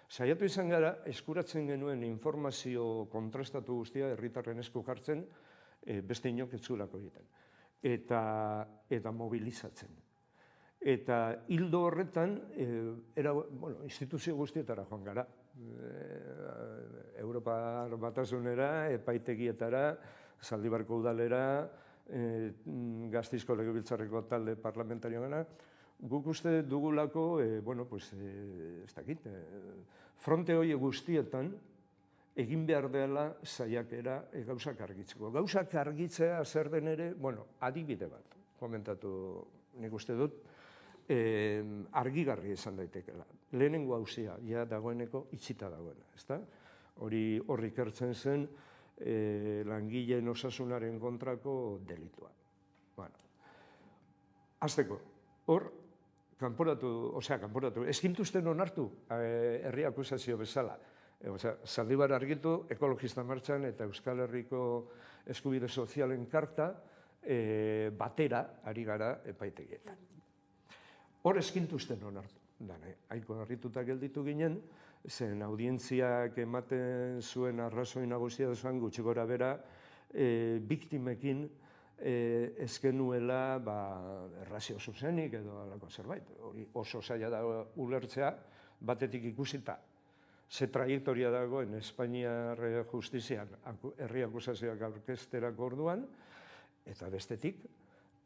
Saiatu izan gara eskuratzen genuen informazio kontrastatu guztia herritarren esku jartzen, beste inok ez zuelako egiten. Eta mobilizatzen. Eta hildo horretan, instituzio guztietara joan gara. Europar Batasunera, epaitegietara, Zaldibarko udalera, Gasteizko Legebiltzarreko talde parlamentarioena, guk uste dugulako, ez dakit, fronte hori guztietan egin behar dela saiakera gauzak argitzeko. Gauzak argitzea zer den ere, adibide bat, komentatu nik uste dut, argigarri izan daitekela. Lehenengo hauzia, dagoeneko itxita dagoena, ezta? Horri ikertzen zen langileen osasunaren kontrako delitua. Azteko, hor, kanporatu, eskintuzten onartu herri akusazio bezala. Zaldibar argitu, ekologista martxan eta Euskal Herriko eskubide sozialen karta batera ari gara epaitegietan. Hor eskintuzten onartu. Haiko harrituta gelditu ginen, zen audientziak ematen zuen arrazoi nagusia zuen gutxi gora bera, biktimekin ez genuela errazio zuzenik edo alako zerbait. Hori oso zaila da ulertzea, batetik ikusita, ze trajektoria dagoen Espainiar justizian herri akusazioak aurkezterako orduan, eta bestetik,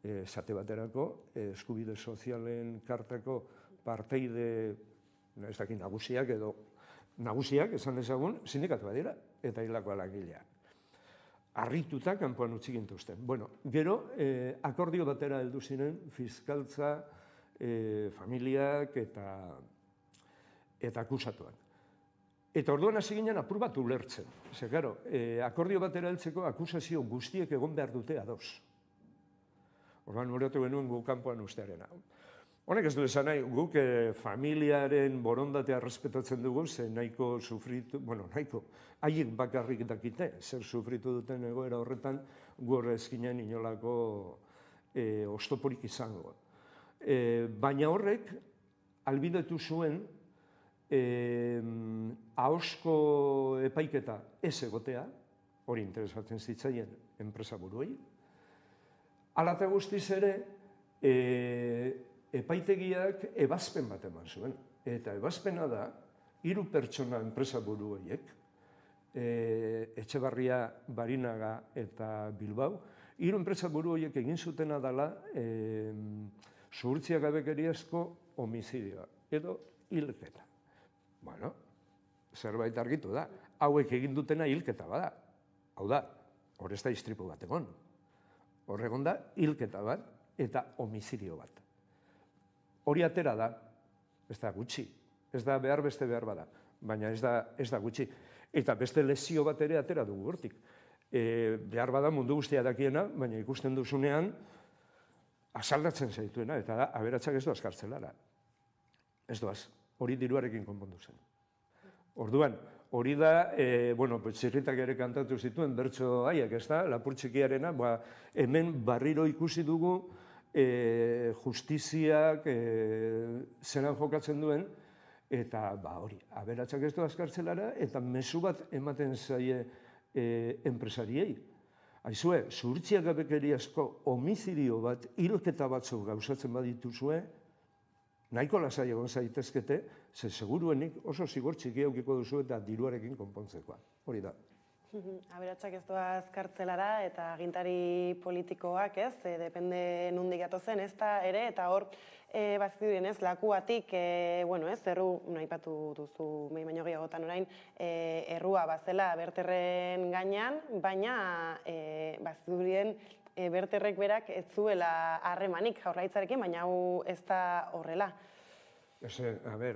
esate baterako, eskubide sozialen kartako parteide, ez dakit nagusiak edo nagusiak, esan dezagun, sindikatua dira, eta hilako alagileak. Harrituta kanpoan utzi gintuzten. Bueno, gero, akordio batera heldu ziren fiskaltza, familiak eta akusatuak. Eta orduan hasi ginen apur bat ulertzen. Ze, karo, akordio batera heltzeko akusazio guztiek egon behar dute ados. Orduan ulertu genuen gu kanpoan ustearena. Honek ez du esan nahi, guk familiaren borondatea respetatzen dugu, ze nahiko sufritu, nahiko, haiek bakarrik dakite, zer sufritu duten egoera horretan, gu horre ezkinen inolako oztoporik izango. Baina horrek, albidetu zuen, ahozko epaiketa ez egotea, hori interesatzen zitzaien enpresa buruei, hala eta guztiz ere, epaitegiak ebazpen bat eman zuen. Eta ebazpena da, 3 pertsona enpresa buru horiek, Etxebarria, Barinaga eta Bilbao, 3 enpresa buru horiek egin zutena dela zuhurtzia gabekeriazko homizidioa, edo hilketa. Bueno, zerbait argitu da. Hauek egin dutena hilketa bada. Hau da, hor ez da istripu bat egon. Hor egon da, hilketa bat eta homizidio bat. Hori atera da, ez da gutxi, ez da behar beste behar bada, baina ez da gutxi. Eta beste lesio bat ere atera dugu hortik. Behar bada mundu guztia dakiena, baina ikusten duzunean, asaldatzen zaituena, eta da, aberatsak ez doaz kartzelara. Ez doaz, hori diruarekin konpondu zen. Orduan, hori da, txirritak ere kantatu zituen, bertso haiek, ez da, Lapurtxikiarena, hemen barriro ikusi dugu, justiziak zelan jokatzen duen, eta hori, aberatsak ez doaz kartzelara, eta mezu bat ematen zaie enpresariei. Aizue, zuhurtzia gabekeriazko homizidio bat, hilketa batzuk gauzatzen badituzue, nahiko lasai egon zaitezkete, ze seguruenik oso zigor txiki aukiko duzu eta diruarekin konpontzekoa. Hori da.
Aberatsak ez doaz kartzelara eta agintari politikoak, ez, depende nondik gatozen, ez da ere, eta hor, bazitudien ez, lakuatik, erru, aipatu duzu behin baino gehiagotan orain, errua bazela berterren gainean, baina bazitudien berterrek berak ez zuela harremanik jaurlaritzarekin, baina hau ez da horrela.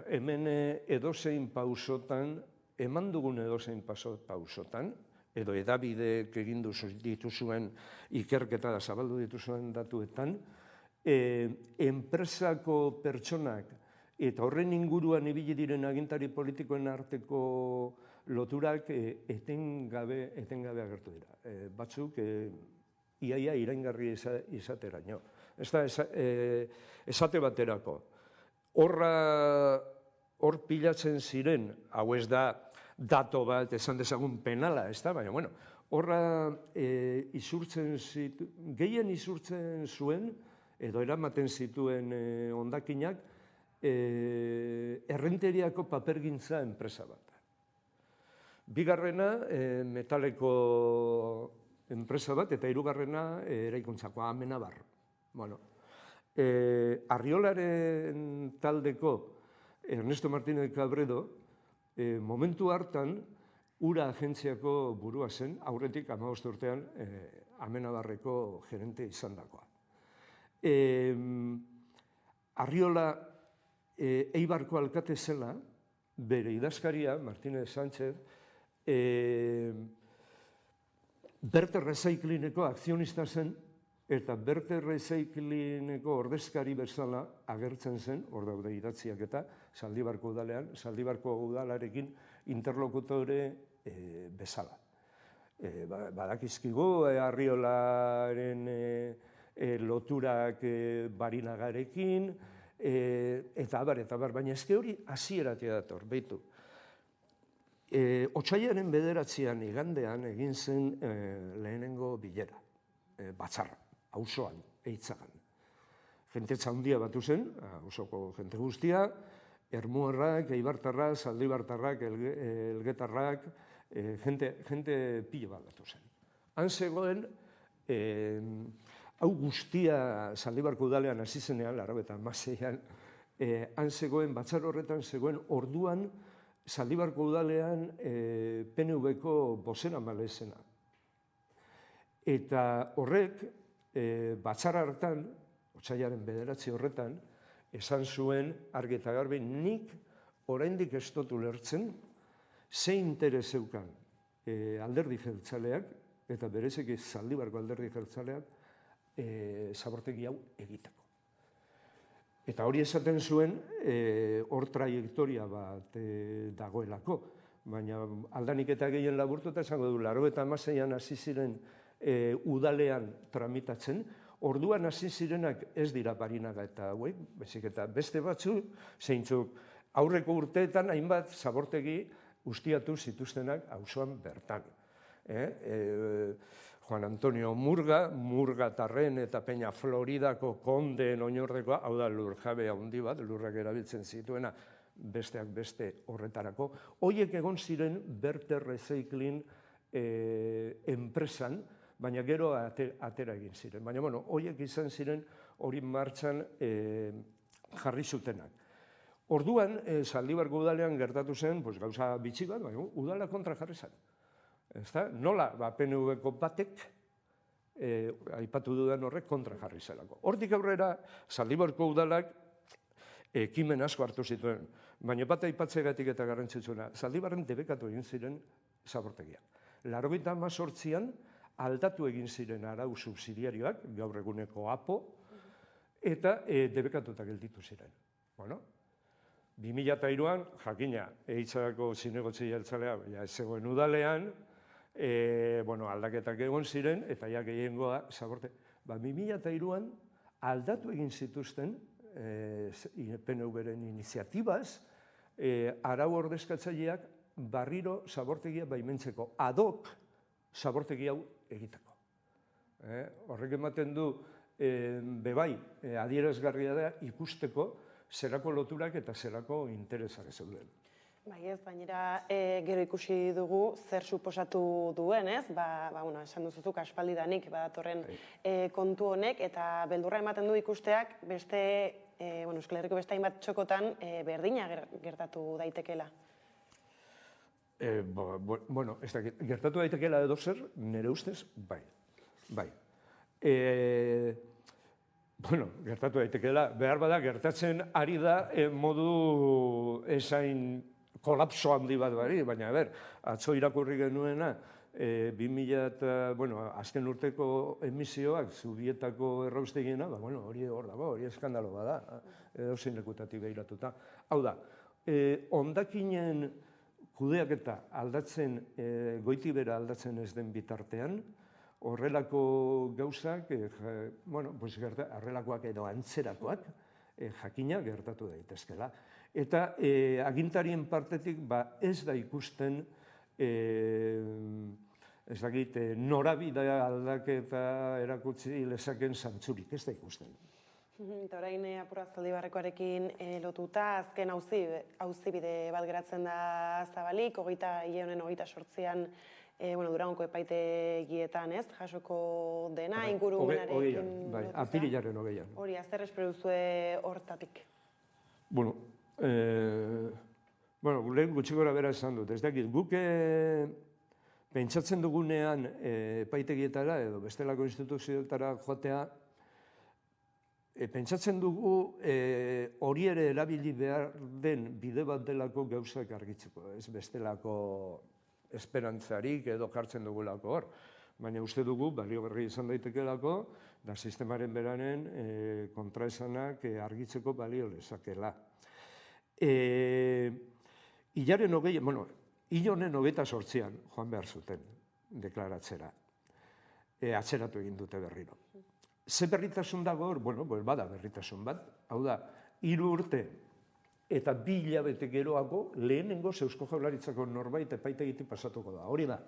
Hemen edozein pausotan, eman dugun edozein pausotan, edo edabidek egin dituzuen ikerketa da zabaldu dituzuen datuetan, enpresako pertsonak eta horren inguruan ibili diren agintari politikoen arteko loturak etengabe agertu dira. Batzuk iaia iraingarri izateraino. Ez da, esate baterako. Hor pilatzen ziren, hau ez da dato bat esan dezagun penala, ez da, baina, horra gehien izurtzen zuen, edo eramaten zituen hondakinak, errenteriako papergintza enpresa bat. Bigarrena, metaleko enpresa bat, eta hirugarrena eraikuntzako Amenabar. Arriolaren taldeko Ernesto Martínez Cabredo, momentu hartan, ura agentziako burua zen, aurretik 15 urtean Amenabarreko gerente izan dakoa. Arriola Eibarko alkate zela, bere idazkaria, Martínez Sánchez, Berter Recyclingeko akzionista zen, eta Berter Recyclingeko ordezkari bezala agertzen zen, hor daude idatziak eta, Zaldibarko udalean, Zaldibarko udalarekin interlokutore bezala. Badakizkigu, Arriolaren loturak Barinagarekin, eta abar, baina ezke hori hasieratik dator, behitu. Otsailaren 9 igandean egin zen lehenengo bilera, batzarra, auzoan, Eitzagan. Jentetza handia batu zen, auzoko jente guztia, ermuarrak, eibartarrak, zaldibartarrak, elgetarrak, jente pilo bat datu zen. Han zegoen, hau guztia Zaldibarko udalean hasi zenean, 1986an, han zegoen, batzar horretan zegoen, orduan Zaldibarko udalean PNV-ko bozeramale zena. Eta horrek, batzar hartan, otsailaren 9 horretan, esan zuen argi eta garbi, nik oraindik ez dut ulertzen, ze interes zeukan alderdi jeltzaleak, eta bereziki Zaldibarko alderdi jeltzaleak, zabortegi hau egiteko. Eta hori esaten zuen, hor traiektoria bat dagoelako, baina aldanik eta gehien laburtu eta esango du, 86an hasi ziren udalean tramitatzen, orduan hasi zirenak ez dira Barinaga eta hauek, bezik eta beste batzu, zeintzuk aurreko urteetan hainbat zabortegi ustiatu zituztenak auzoan bertan. Juan Antonio Murga Tarren eta Peña Floridako kondeen oinordekoa, hau da lurjabe handi bat, lurrak erabiltzen zituena, besteak beste horretarako. Hoiek egon ziren Berter Recycling enpresan, baina gero atera egin ziren. Baina, bueno, hoiek izan ziren hori martxan jarri zutenak. Orduan, Zaldibarko udalean gertatu zen, gauza bitxi bat, baina udala kontra jarri zen. Nola, PNV-ko batek, aipatu dudan horrek, kontra jarri zelako. Hortik aurrera, Zaldibarko udalak ekimen asko hartu zituen, baina bat aipatzegatik eta garrantzitsuna, Zaldibarren debekatu egin ziren zabortegiak. 98an aldatu egin ziren arau subsidiarioak, gaur eguneko APO, eta debekatuta gelditu ziren. Bueno, 2003an, jakina, Eitzako zinegotzi jeltzalea, ez zegoen udalean, aldaketak egon ziren, eta ja gehiengoa zaborte. 2003an aldatu egin zituzten, PNV-ren iniziatibaz, arau ordezkatzaileak barriro zabortegia baimentzeko, ad hoc zabortegi hau egiteko. Horrek ematen du, bebai, adierazgarria da ikusteko zerako loturak eta zerako interesak zeuden.
Bai ez, bainera gero ikusi dugu zer suposatu duen, ez? Esan duzuzuk aspaldidanik badatorren kontu honek, eta beldurra ematen du ikusteak beste, Euskal Herriko beste hainbat txokotan berdina gertatu daitekela.
Gertatu daitekela edo zer, nire ustez, bai. Gertatu daitekela, behar bada gertatzen ari da modu esain kolapso handi bat bari, baina atzo irakurri genuena, 2000, azken urteko emisioak Zubietako erraustegiena, hori hor dago, hori eskandalo bada, edo zein lekutatik behiratuta. Hau da, hondakinen kudeaketa aldatzen, goitibera aldatzen ez den bitartean, horrelako gauzak, horrelakoak edo antzerakoak, jakina gertatu daitezkela. Eta agintarien partetik ez da ikusten, norabide aldaketa erakutsi lezaken zantzurik, ez da ikusten.
Eta orain Apurra Zaldibarrekoarekin lotuta, azken auzibide bat geratzen da Zabalik, honen 28an Durango epaitegietan, ez? Jasoko dena, ingurumenarekin lotuta.
Apirilaren 20an.
Hori, zer espero duzue hortatik?
Lehen gutxi gora bera esan dut, ez dakit, guk pentsatzen dugunean epaitegietara edo bestelako instituzioetara joatea, pentsatzen dugu hori ere erabili behar den bide bat delako gauzak argitzeko, ez bestelako esperantzarik edo jartzen dugulako hor. Baina uste dugu, baliogarri izan daitekelako, da sistemaren beranen kontraesanak argitzeko balio lezakela. Hilaren honen 28an joan behar zuten deklaratzera. Atzeratu egin dute berriro. Ze berritasun dago hor? Bada berritasun bat. Hau da, 3 urte eta 2 hilabete geroago lehenengo Eusko Jaurlaritzako norbait epaitegitik pasatuko da. Hori da,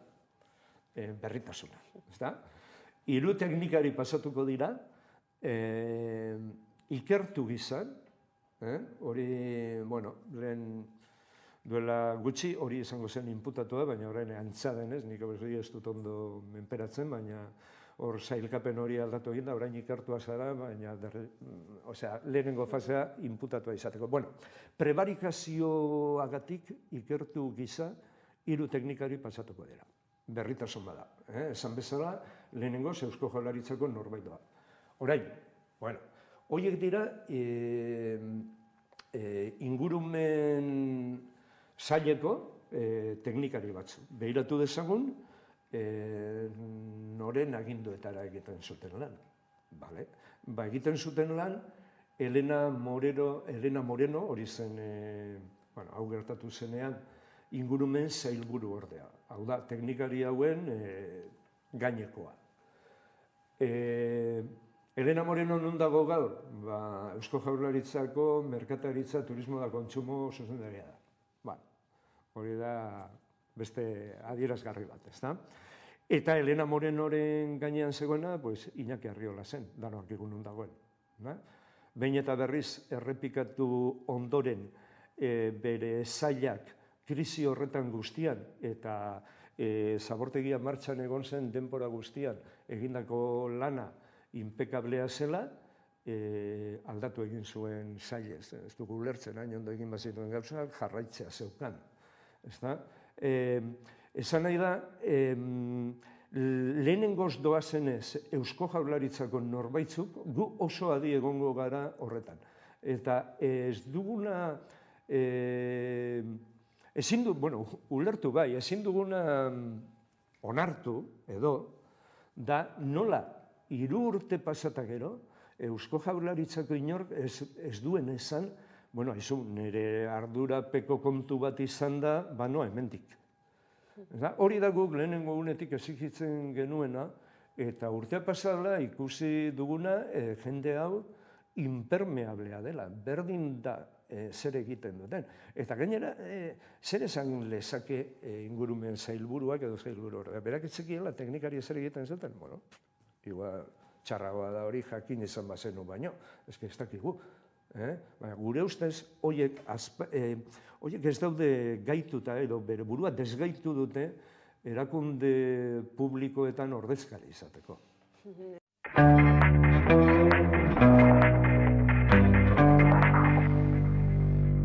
berritasuna. 3 teknikari pasatuko dira, ikertu gizan, Hori, bueno, lehen duela gutxi hori izango zen inputatua, baina orain antza denez, nik hori ez dut ondo menperatzen, baina hor sailkapen hori aldatu egin da, orain ikertua zara, baina lehenengo fasea inputatua izateko. Bueno, prebarikazioagatik ikertu gisa 3 teknikari pasatuko dira. Berritasun bada. Esan bezala, lehenengo Eusko Jaurlaritzako norbait doa. Orain, bueno, horiek dira ingurumen saileko teknikari batzu. Behiratu dezagun, noren aginduetara egiten zuten lan. Ba, egiten zuten lan, Elena Moreno, hori zen, hau gertatu zenean, ingurumen sailburu ordea. Hau da, teknikari hauen gainekoa. Elena Moreno non dago gaur? Eusko Jaurlaritzako Merkataritza, Turismo da Kontsumo zuzendaria da. Hori da beste adierazgarri bat, ezta? Eta Elena Morenoren gainean zegoena, Iñaki Arriola zen, danoak egun non dagoen. Behin eta berriz errepikatu ondoren bere sailak krisi horretan guztian eta zabortegia martxan egon zen denbora guztian egindako lana impekablea zela, aldatu egin zuen sailez. Ez dugu ulertzen, hain ondo egin bazituen gauzak, jarraitzea zeukan. Esan nahi da, lehenengoz doazenez Eusko Jaurlaritzako norbaitzuk gu oso adi egongo gara horretan. Eta ez duguna, ulertu bai, ezin duguna onartu edo, da nola 3 urte pasata gero, Eusko Jaurlaritzako inork ez duen esan, nire ardurapeko kontu bat izan da, noa hemendik. Hori da guk lehenengo unetik exigitzen genuena, eta urtea pasala ikusi duguna jende hau impermeablea dela, berdin da zer egiten duten. Eta gainera, zer esan lezake ingurumen zailburuak edo zailburu horrela. Berak etzekiela teknikari zer egiten zuten, igual txarragoa da hori jakin izan bazenu baino, ez dakigu. Gure ustez, horiek ez daude gaituta edo bere burua desgaitu dute erakunde publikoetan ordezkari izateko.